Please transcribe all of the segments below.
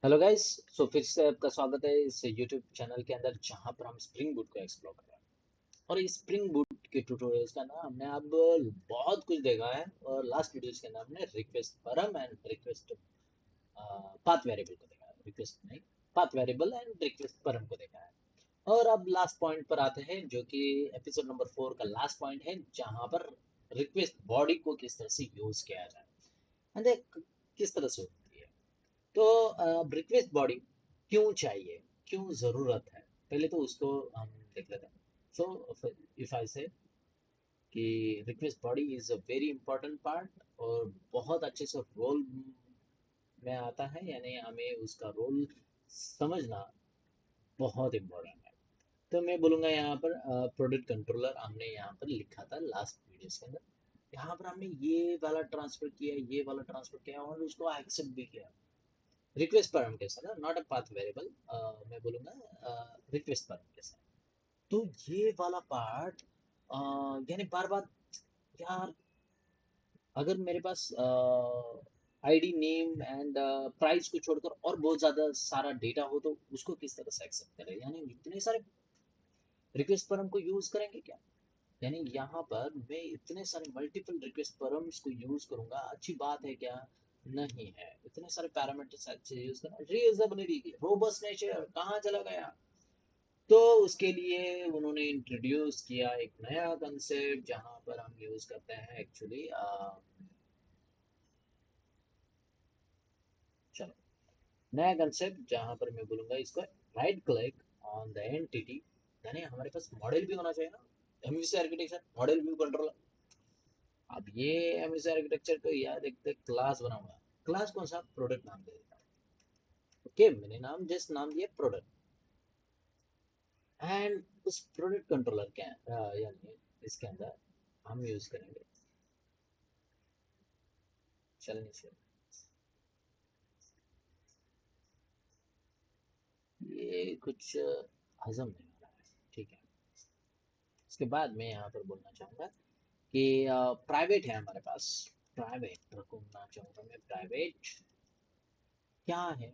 Hello guys. सो फिर से आपका स्वागत है इस यूट्यूब चैनल के अंदर जहां पर हम स्प्रिंग बूट को एक्सप्लोर कर रहे हैं। और इस स्प्रिंग बूट के ट्यूटोरियल्स का ना हमने अब बहुत कुछ देखा है। और लास्ट वीडियोस के अंदर हमने रिक्वेस्ट परम एंड रिक्वेस्ट पाथ वेरिएबल को देखा है। रिक्वेस्ट नहीं, पाथ वेरिएबल एंड रिक्वेस्ट परम को देखा है। और अब लास्ट पॉइंट पर आते हैं जो कि एपिसोड नंबर 4 का लास्ट पॉइंट है, जहां पर रिक्वेस्ट बॉडी को किस तरह से यूज किया जाए एंड किस तरह से होती है। तो रिक्वेस्ट बॉडी क्यों चाहिए, क्यों ज़रूरत है, पहले तो उसको हम देख लेते हैं। सो इफ आई से कि request body is a very important part और बहुत अच्छे से रोल में आता है, यानी हमें उसका रोल समझना बहुत इम्पोर्टेंट है। तो मैं बोलूँगा यहाँ पर प्रोडक्ट कंट्रोलर हमने यहाँ पर लिखा था लास्ट वीडियोस के अंदर। यहाँ पर हमने ये वाला ट्रांसफर किया, ये वाला ट्रांसफर किया और उसको एक्सेप्ट भी किया। रिक्वेस्ट परम के साथ, नॉट अ पाथ वेरिएबल, मैं बोलूँगा रिक्वेस्ट परम के साथ। तो ये वाला पार्ट यानी बार बार, यार अगर मेरे पास आईडी नेम एंड प्राइस को छोड़कर और बहुत ज़्यादा सारा डेटा हो तो उसको किस तरह से एक्सेप्ट करें, यानी इतने सारे रिक्वेस्ट परम को यूज़ करेंगे क्या। यानी यहाँ पर मैं इतने सारे मल्टीपल रिक्वेस्ट परम्स को यूज़ करूँगा, अच्छी बात है क्या, नहीं है। इतने सारे पैरामीटर्स अच्छे यूज़ करना, रीयूजेबिलिटी, रोबस्ट नेचर कहाँ चला गया। तो उसके लिए उन्होंने इंट्रोड्यूस किया एक नया कंसेप्ट जहाँ पर हम यूज़ करते हैं एक्चुअली, चलो नया कंसेप्ट जहाँ पर मैं बोलूँगा इसको right click on the entity. यानी हमारे पास मॉडल भी होना चाहिए ना, MVC architecture model view controller. अब ये एमवीसी आर्किटेक्चर को यार देखते क्लास बनाऊंगा। क्लास कौन सा, प्रोडक्ट नाम दे देता हूँ। ओके, मैंने नाम जस्ट नाम दिया प्रोडक्ट। एंड उस प्रोडक्ट कंट्रोलर के यानी इसके अंदर हम यूज करेंगे, चलने से ये कुछ हजम नहीं हो रहा है, ठीक है। इसके बाद मैं यहाँ पर बोलना चाहूँगा कि प्राइवेट है हमारे पास। प्राइवेट रखना चाहूँगा मैं, प्राइवेट क्या है,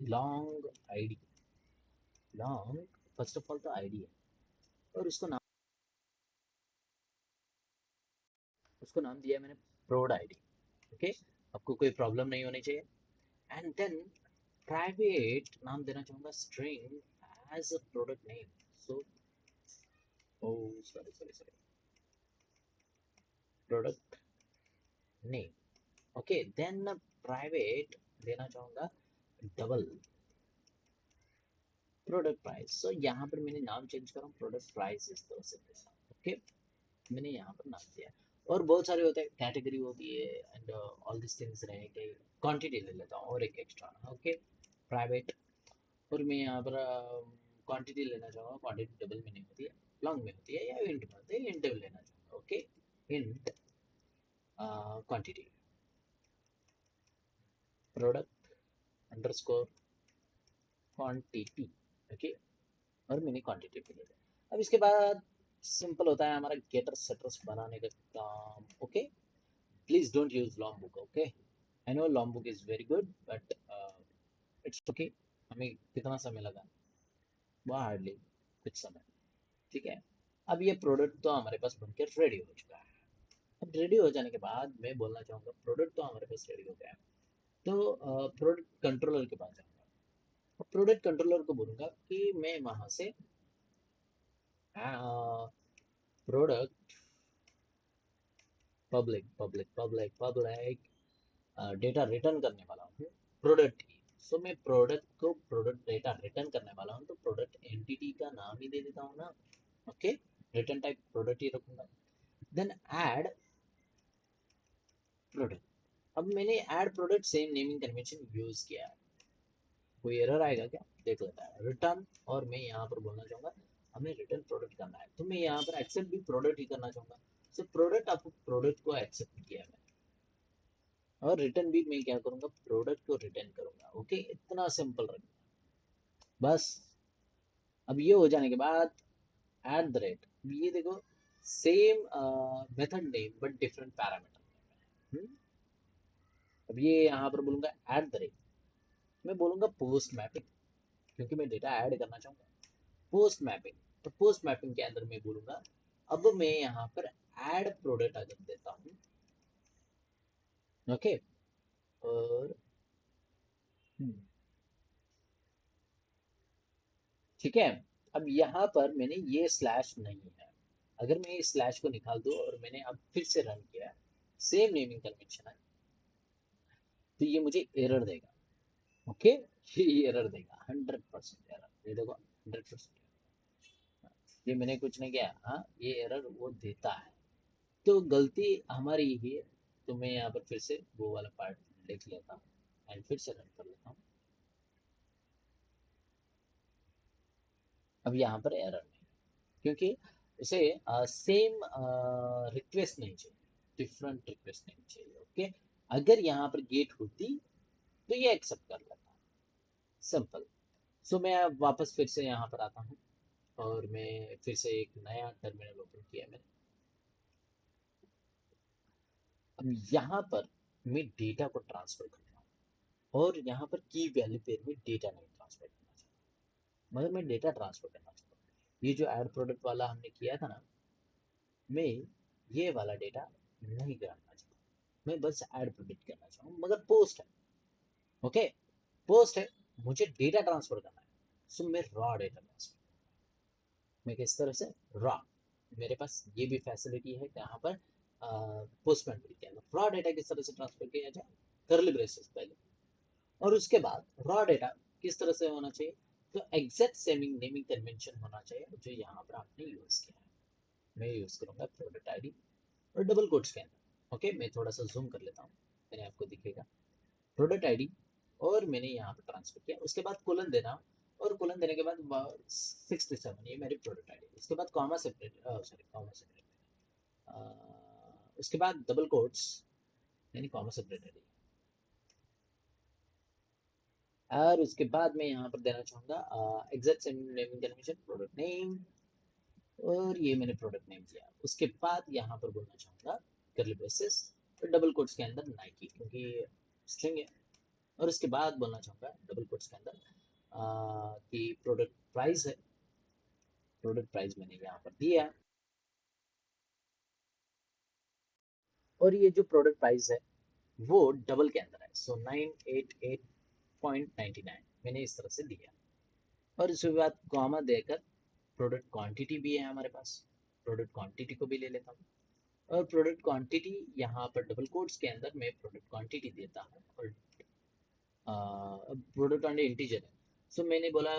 long ID. Long first of all तो आईडी है और उसको नाम दिया है मैंने प्रोड आईडी। ओके, आपको कोई प्रॉब्लम नहीं होनी चाहिए। एंड देन प्राइवेट नाम देना चाहूँगा string as a product name. So oh sorry sorry sorry, product name. Okay, then private देना चाहूँगा डबल प्रोडक्ट प्राइस। सो यहाँ पर मैंने नाम चेंज करा, प्रोडक्ट प्राइस इस तरह से। ओके, मैंने यहाँ पर नाम दिया। और बहुत सारे होते हैं, कैटेगरी होती है एंड ऑल दिस थिंग्स रहेंगे। क्वांटिटी ले लेता हूँ और एक एक्स्ट्रा। Okay, private. और मैं यहाँ पर क्वांटिटी लेना चाहूँगा। क्वांटिटी डबल में नहीं होती है, लॉन्ग में होती है या इंट में होती है, इंट में लेना चाहूँगा। Okay, int quantity product underscore quantity. Okay, और मैंने क्वांटिटी पे ले लिया। अब इसके बाद सिंपल होता है हमारा गेटर सेटर्स बनाने का काम। Okay, please don't use long book. Okay, I know long book is very good but it's okay. हमें कितना समय लगा, वो हार्डली कुछ समय, ठीक है। अब ये प्रोडक्ट तो हमारे पास बनकर रेडी हो चुका है। अब रेडी हो जाने के बाद मैं बोलना चाहूँगा प्रोडक्ट तो हमारे पास रेडी हो गया है, तो प्रोडक्ट कंट्रोलर के पास जाऊँगा। प्रोडक्ट कंट्रोलर को बोलूँगा कि मैं वहाँ से product public public public public data return करने वाला हूँ प्रोडक्ट की। सो मैं प्रोडक्ट को प्रोडक्ट डेटा रिटर्न करने वाला हूँ, तो प्रोडक्ट एंटिटी का नाम ही दे देता हूँ ना। ओके, रिटर्न टाइप प्रोडक्ट ही रखूंगा। Then add product. अब मैंने add product same naming convention use किया है, कोई एरर आएगा क्या, देख लेता है। रिटर्न, और मैं यहाँ पर बोलना चाहूंगा हमें रिटर्न प्रोडक्ट करना है, तो मैं यहाँ पर एक्सेप्ट भी प्रोडक्ट ही करना चाहूंगा। सो प्रोडक्ट, आपको प्रोडक्ट को एक्सेप्ट किया मैंने, और रिटर्न भी मैं क्या करूंगा, प्रोडक्ट को रिटर्न करूंगा। ओके, इतना सिंपल रखना बस। अब ये हो जाने के बाद एट द रेट, ये देखो same method name but different parameter. अब ये यहाँ पर बोलूंगा एट द रेट, मैं बोलूंगा पोस्ट मैपिंग, क्योंकि मैं डेटा ऐड करना चाहूंगा। पोस्ट मैपिंग, तो पोस्ट मैपिंग के अंदर मैं बोलूंगा, अब मैं यहाँ पर ऐड प्रोडक्ट अगर देता हूँ, ओके, और ठीक है, अब यहाँ पर मैंने ये स्लैश नहीं है, अगर मैं इस स्लैश को निकाल दूं और मैंने अब फिर से रन किया, सेम नेमिंग कन्वेंशन है, तो ये मुझे एरर देगा। ओके, ये एरर देगा 100% एरर, ये देखो 100%। ये मैंने कुछ नहीं किया, हाँ ये एरर वो देता है, तो गलती हमारी ही है। तो मैं यहाँ पर फिर से वो वाला पार्ट लिख लेता हूँ एंड फिर से रन कर लेता हूँ। अब यहाँ पर एरर नहीं, क्योंकि उसे सेम रिक्वेस्ट नहीं चाहिए, डिफरेंट रिक्वेस्ट नहीं चाहिए। ओके, अगर यहाँ पर गेट होती तो ये एक्सेप्ट कर लेता, सिंपल। सो मैं अब वापस फिर से यहाँ पर आता हूँ और मैं फिर से एक नया टर्मिनल ओपन किया मैंने। अब यहाँ पर मैं डेटा को ट्रांसफर कर रहा हूँ और यहाँ पर की वैल्यू पेयर में डेटा नहीं ट्रांसफर करना चाहता, मगर मैं डेटा ट्रांसफर करना चाहता हूँ। ये जो ऐड प्रोडक्ट वाला हमने किया था ना, मैं ये वाला डेटा नहीं करना चाहता, मैं बस ऐड प्रोडक्ट करना चाहूँ, मगर पोस्ट है। ओके, पोस्ट है, मुझे डेटा ट्रांसफर करना है, सो मैं रॉ डेटा ट्रांसफर, मैं किस तरह से रॉ, मेरे पास ये भी फैसिलिटी है यहाँ पर पोस्टमैन के अंदर रॉ डेटा किस तरह से ट्रांसफर किया जाए, करली ब्रेसेस पहले, और उसके बाद रॉ डेटा किस तरह से होना चाहिए, तो एग्जैक्ट सेमिंग नेमिंग कन्वेंशन होना चाहिए जो यहाँ पर आपने यूज किया है। मैं यूज करूंगा प्रोडक्ट आईडी और डबल कोट्स के अंदर। ओके, मैं थोड़ा सा जूम कर लेता हूँ, मैंने आपको दिखेगा प्रोडक्ट आईडी, और मैंने यहाँ पर ट्रांसफर किया, उसके बाद कोलन देना, और कोलन देने के बाद 67, ये मेरी प्रोडक्ट आईडी, उसके बाद comma separate, sorry comma separate, उसके बाद डबल कोट्स, यानी कॉमा सेपरेट आईडी, और उसके बाद मैं यहाँ पर देना चाहूँगा exact naming convention product name, और ये मैंने प्रोडक्ट नेम दिया। उसके बाद यहाँ पर बोलना चाहूँगा करली ब्रेसेस और डबल कोट्स के अंदर नाइकी, क्योंकि स्ट्रिंग है, और उसके बाद बोलना चाहूँगा डबल कोट्स के अंदर कि प्रोडक्ट प्राइस है, प्रोडक्ट प्राइस मैंने यहाँ पर दिया, और ये जो प्रोडक्ट प्राइस है वो डबल के अंदर है, सो 988.99 मैंने इस तरह से दिया, और उसके बाद कॉमा देकर प्रोडक्ट क्वांटिटी भी है हमारे पास, प्रोडक्ट क्वांटिटी को भी ले लेता हूँ, और प्रोडक्ट क्वांटिटी यहाँ पर डबल कोट्स के अंदर मैं प्रोडक्ट क्वांटिटी देता हूँ, और प्रोडक्ट क्वांटिटी इंटीजर है, सो मैंने बोला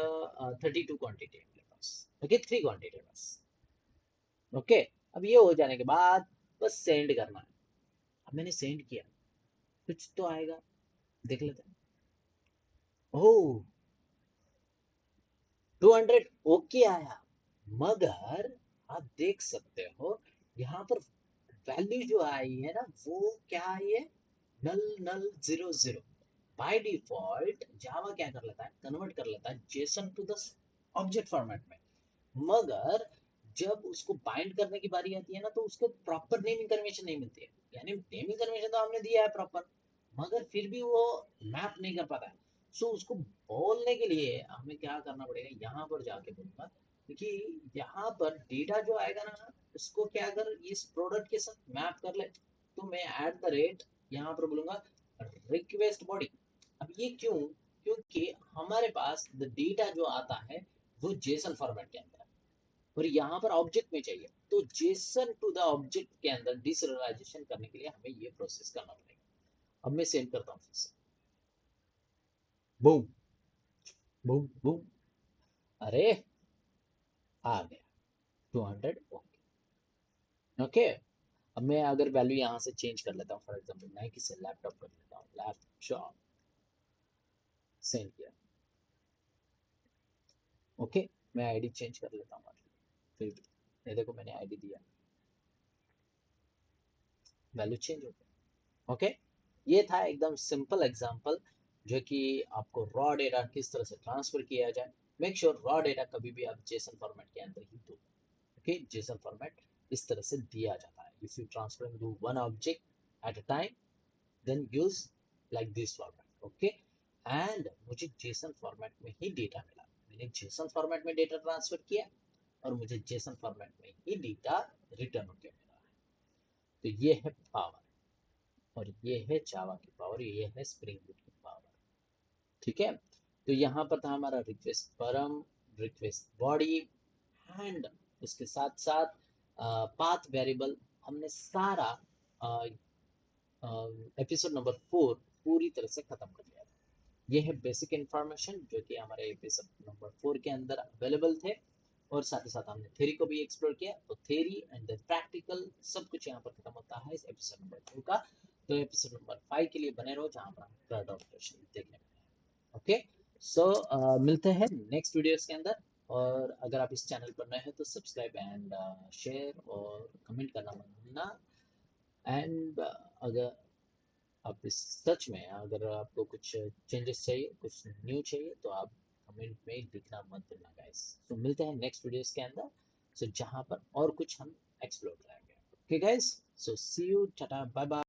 32 क्वांटिटी है मेरे पास, ओके 3 क्वांटिटी है बस। ओके, अब ये हो जाने के बाद बस सेंड करना है। अब मैंने सेंड किया, कुछ तो आएगा, देख लेते हैं। ओह, 200 ओके आया, मगर आप देख सकते हो यहाँ पर वैल्यू जो आई है ना, वो क्या आई है, नल नल 00। बाय डिफॉल्ट जावा क्या कर लेता है, कन्वर्ट कर लेता है JSON to the object format में, मगर जब उसको बाइंड करने की बारी आती है ना, तो उसको प्रॉपर नेमिंग कन्वेंशन नहीं मिलती है, यानी नेमिंग कन्वेंशन तो हमने दिया है प्रॉपर, मगर फिर भी वो मैप नहीं कर पाता है। सो उसको बोलने के लिए हमें क्या करना पड़ेगा, यहाँ पर जाके बोलूंगा, क्योंकि यहाँ पर डेटा जो आएगा ना, उसको क्या अगर इस प्रोडक्ट के साथ मैप कर ले, तो मैं एट द रेट यहाँ पर बोलूंगा रिक्वेस्ट बॉडी। अब ये क्यों, क्योंकि हमारे पास द डेटा जो आता है वो जेसन फॉर्मेट के अंदर है, और यहाँ पर ऑब्जेक्ट में चाहिए, तो जेसन टू द ऑब्जेक्ट के अंदर डिसरियलाइजेशन करने के लिए हमें ये प्रोसेस करना पड़ेगा। अब मैं सेंड करता हूँ फिर से, बूम बूम बूम, अरे आ गया 200 ओके। ओके, अब मैं अगर वैल्यू यहाँ से चेंज कर लेता हूँ, फॉर एग्जांपल मैं किसी लैपटॉप कर लेता हूँ, लैपटॉप सेंड किया, ओके, मैं आईडी चेंज कर लेता हूँ, फिर ये देखो मैंने आईडी दिया, वैल्यू चेंज हो गया। ओके, ये था एकदम सिंपल एग्जांपल, जो कि आपको रॉ डेटा किस तरह से ट्रांसफर किया जाए। मेक श्योर रॉ डेटा कभी भी आप जेसन फॉर्मेट के अंदर ही दो। ओके, जेसन फॉर्मेट इस तरह से दिया जाता है, if you transfer to one object at a time, then use like this format. Okay, and मुझे जेसन फॉर्मेट में ही डेटा मिला। मैंने जेसन फॉर्मेट में डेटा ट्रांसफर किया और मुझे जेसन फॉर्मेट में ही डेटा रिटर्न होकर मिला। तो ये है पावर, और ये है जावा की पावर, ये है स्प्रिंग बूट की पावर। ठीक है, तो यहाँ पर था हमारा रिक्वेस्ट परम, रिक्वेस्ट बॉडी, एंड उसके साथ साथ पाथ वेरिएबल। हमने सारा एपिसोड नंबर 4 पूरी तरह से खत्म कर लिया था। ये है बेसिक इंफॉर्मेशन जो कि हमारे एपिसोड नंबर 4 के अंदर अवेलेबल थे, और साथ ही साथ हमने थ्योरी को भी एक्सप्लोर किया। तो थ्योरी एंड द प्रैक्टिकल सब कुछ यहाँ पर खत्म होता है इस एपिसोड नंबर 2 का। तो एपिसोड नंबर 5 के लिए बने रहो, जहाँ पर हम क्राउड ऑपरेशन देखने में। ओके, सो मिलते हैं नेक्स्ट वीडियोस के अंदर। और अगर आप इस चैनल पर नए हैं तो सब्सक्राइब एंड शेयर और कमेंट करना मत भूलना। एंड अगर आप इस सच में, अगर आपको कुछ चेंजेस चाहिए, कुछ न्यू चाहिए, तो आप कमेंट में लिखना मत भूलना गाइस। तो मिलते हैं नेक्स्ट वीडियोस के अंदर, सो जहां पर और कुछ हम एक्सप्लोर करेंगे। Okay guys, so see you, tata, bye bye.